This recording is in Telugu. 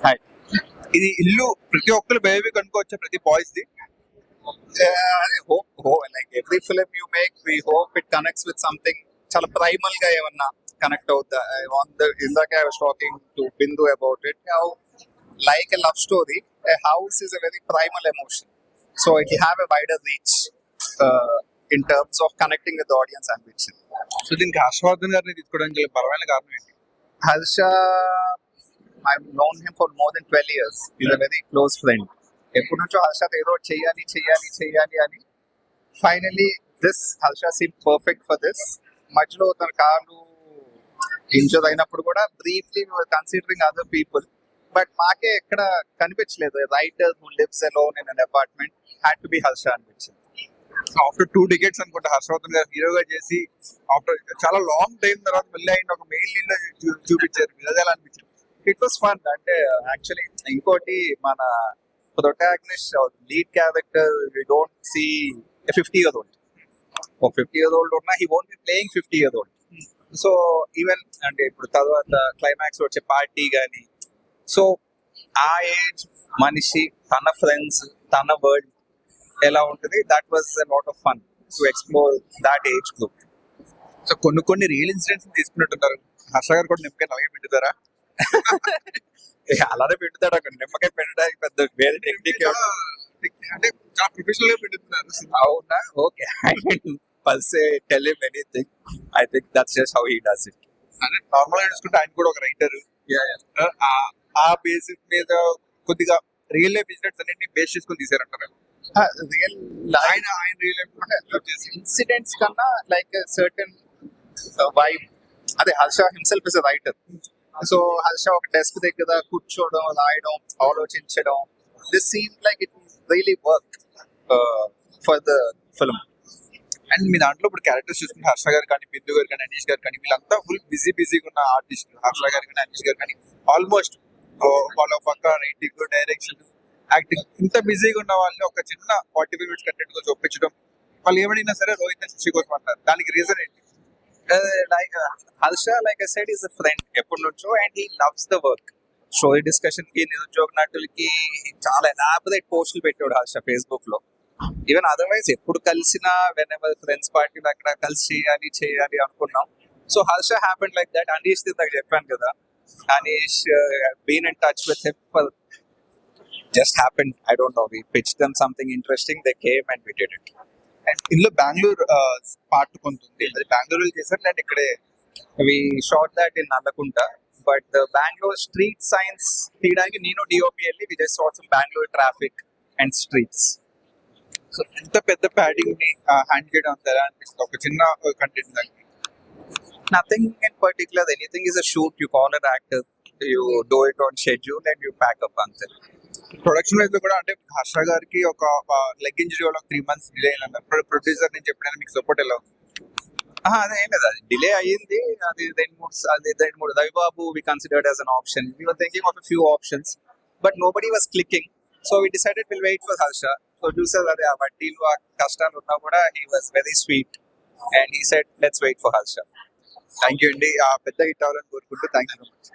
హాయ్. ఇది ఇల్లు ప్రతి ఒక్కరు బేబీ కనుకోవచ్చు, ప్రతి బాయ్స్ ది. Like every film you make we hope it connects with something చాలా ప్రైమల్ గా ఏమన్నా కనెక్ట్ అవుతా. ఇందాక I was talking to Bindu about it. How like a love story, a house is a very primal emotion, so it will have a wider reach in terms of connecting with audience అనిపించింది. సో దీనికి హర్షవర్ధన్ గారిని తీసుకోవడానికి గల బలమైన కారణం ఏంటి? Harsha, I've known him for more than 12 years. He's a very close friend. ఎప్పటి నుంచో హర్షత్ ఏదో చెయ్యాలి అని finally Harsha seem perfect for this. మధ్యలో తన కాలు ఇంజర్ అయినప్పుడు కూడా briefly considering other people, but మాకే ఎక్కడ కనిపించలేదు writer who lives alone in an apartment had to be Harsha అనిపించింది. సో ఆఫ్టర్ 2 decades అనుకుంటా హర్షవర్ధన్ గారు హీరోగా చేసి ఆఫ్టర్ చాలా లాంగ్ టైం తర్వాత మళ్ళీ ఆయన ఒక మెయిన్ లీడ్ లో చూపించారు. అది ఎలా అనిపించింది? It was fun. అంటే యాక్చువల్లీ ఇంకోటి మన protagonist lead character we don't see 50 years old. ఒక 50 years old ఉన్నా he won't be playing 50 years old. So even అంటే ఇప్పుడు తర్వాత క్లైమాక్స్ వచ్చే పార్టీ కానీ, సో ఆ ఏజ్ మనిషి తన ఫ్రెండ్స్ తన వరల్డ్ ఎలా ఉంటుంది, that was a lot of fun to explore that age group. So కొన్ని రియల్ ఇన్సిడెంట్స్ తీసుకున్నట్టున్నారు. హర్ష గారు కూడా నిమ్మకాయ అలాగే పెట్టుతారా? అలానే పెట్టుతాడు. అక్కడ నిమ్మకాయ పెట్టడానికి పెద్ద వేరే టెక్నిక్ అంటే చాలా ప్రొఫెషనల్ గా పెట్టుతున్నారు. అవునా? Okay, I can pulse tell him anything. I think that's just how he does it. అంటే నార్మల్ గా చూసుకుంటే ఆయన కూడా ఒక రైటర్. ఆ బేసిక్ మీద కొద్దిగా రియల్ లైఫ్ ఇన్సిడెంట్స్ అన్నింటినీ బేస్ చేసుకుని తీసారంటారు. రియల్ ఆయన రియల్ లైఫ్ ఇన్సిడెంట్స్ కన్నా లైక్ సర్టన్ వైబ్. అదే Harsha himself is a writer. So Harsha ఒక డెస్క్ దగ్గర కూర్చోవడం, రాయడం, ఆలోచించడం, this seem like it really work for the film. And మీ దాంట్లో ఇప్పుడు క్యారెక్టర్స్ చూసుకుంటే హర్ష గారు కానీ, బిందు గారు కానీ, అనీష్ గారు కానీ, వీళ్ళంతా ఫుల్ బిజీగా ఉన్న ఆర్టిస్ట్. హర్ష గారు కానీ, అనీష్ గారు కానీ ఆల్మోస్ట్ వాళ్ళ పక్క రైటింగ్, డైరెక్షన్, యాక్టింగ్ ఇంత బిజీగా ఉన్న వాళ్ళని ఒక చిన్న 45 minutes కంటెంట్ గా చూపించడం, వాళ్ళు ఏమైనా సరే రోహిత్ శశి కోసం అంటారు. దానికి రీజన్ ఏంటి? Like Harsha, like I said, is a friend ఎప్పటి నుంచో, and he loves the work. Story discussion కి, నిరుద్యోగ నటులకి చాలా ఎలాబరేట్ పోస్టులు పెట్టాడు హర్ష ఫేస్బుక్ లో. ఈవెన్ అదర్వైజ్ ఎప్పుడు కలిసినా వెన్ ఎవర్ ఫ్రెండ్స్ పార్టీలు అక్కడ కలిసి చేయాలి అనుకున్నాం. So Harsha happened like that. Anish నాకు చెప్పాను కదా, Anish been in touch with him for just happened. I don't know. We pitched them something interesting. They came and we did it. And ఇందులో బెంగళూరు పార్ట్ కొంత ఉంది. అది బెంగళూరు చేశారు అండ్ ఇక్కడే We shot that in Nalakunta, but the Bangalore street signs తీయడానికి నేను DOP వెళ్ళి we just saw some Bangalore traffic and streets. So ఇంత పెద్ద ప్యాడింగ్ ని హ్యాండ్ చేయడం అంటారా అనిపిస్తుంది ఒక చిన్న కంటెంట్ దానికి? Nothing in particular. Anything is a shoot. You call an actor, you do it on schedule and you pack up and sell. Production wise లో కూడా అంటే హర్ష గారికి ఒక లెగ్ ఇంజరీ వల్ల 3 months డిలే అయిన ప్రొడ్యూసర్ నుంచి ఎప్పుడైనా మీకు సపోర్ట్ ఎలా ఉంది? అదేం లేదు, అది డిలే అయ్యింది. అది 2-3 Ravibabu we considered as an option. We were thinking of a few options, but nobody was clicking. So we decided we'll wait for Harsha. Producer, అదే ఆ వడ్డీలు ఆ కష్టాలు ఉన్నా కూడా he was very sweet and he said let's wait for Harsha. Thank you అండి. పెద్ద హిట్ అవ్వాలని కోరుకుంటూ థ్యాంక్ యూ సో మచ్.